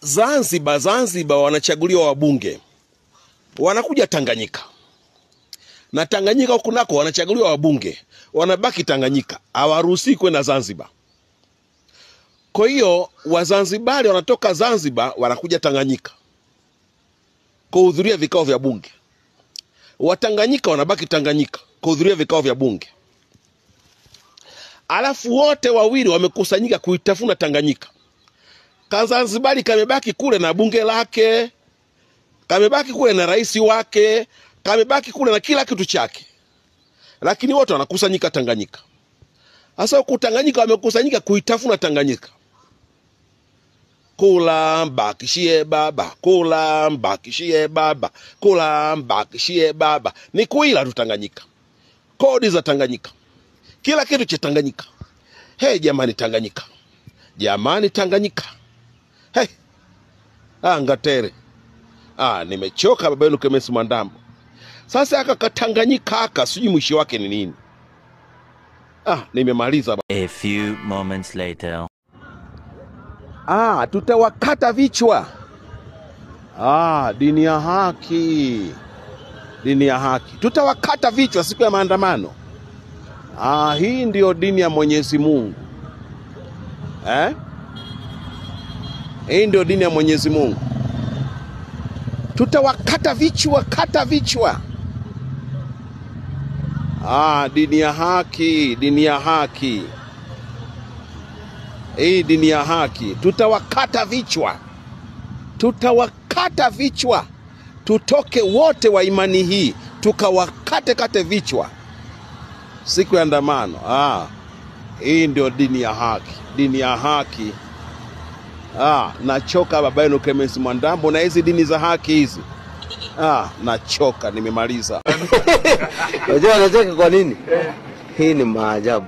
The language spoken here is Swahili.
Zanzibar wanachaguliwa wabunge, wanakuja Tanganyika. Na Tanganyika hukunako wanachaguliwa wabunge, wanabaki Tanganyika, hawaruhusi kwenda Zanzibar. Kwa hiyo Wazanzibari wanatoka Zanzibar wanakuja Tanganyika kuhudhuria vikao vya bunge. Watanganyika wanabaki Tanganyika kuhudhuria vikao vya bunge. Alafu wote wawili wamekusanyika kuitafuna Tanganyika. Kazanzibari kamebaki kule na bunge lake, kamebaki kule na rais wake, kamebaki kule na kila kitu chake. Lakini wote wanakusanyika Tanganyika. Sasa Tanganyika wamekusanyika kuitafuna Tanganyika. Kula mbakishie baba, kula mbakishie baba, kula mbakishie baba. Ni kuila tu Tanganyika. Kodi za Tanganyika, kila kitu cha Tanganyika. Hey jamani Tanganyika, jamani Tanganyika. Hey, Ngatere. Nimechoka baba yenu Clemence Mwandambo. Sasa aka Tanganyika aka sijui mwisho wake ni nini. Nimemaliza. A few moments later. Tutawakata vichwa. Dini ya haki. Dini ya haki. Tutawakata vichwa siku ya maandamano. Hii ndio dini ya Mwenyezi Mungu. Hii ndio dini ya Mwenyezi Mungu. Tutawakata vichwa, kata vichwa. Dini ya haki, dini ya haki. Hii dini ya haki. Tutawakata vichwa. Tutawakata vichwa. Tutoke wote wa imani hii, tukawakate vichwa siku ya andamano. Hii ndio dini ya haki. Dini ya haki. Nachoka baba yenu Clemence Mwandambo na hizi dini za haki hizi. Nachoka, nimemaliza. Unajua anacheka kwa nini? Hii ni maajabu.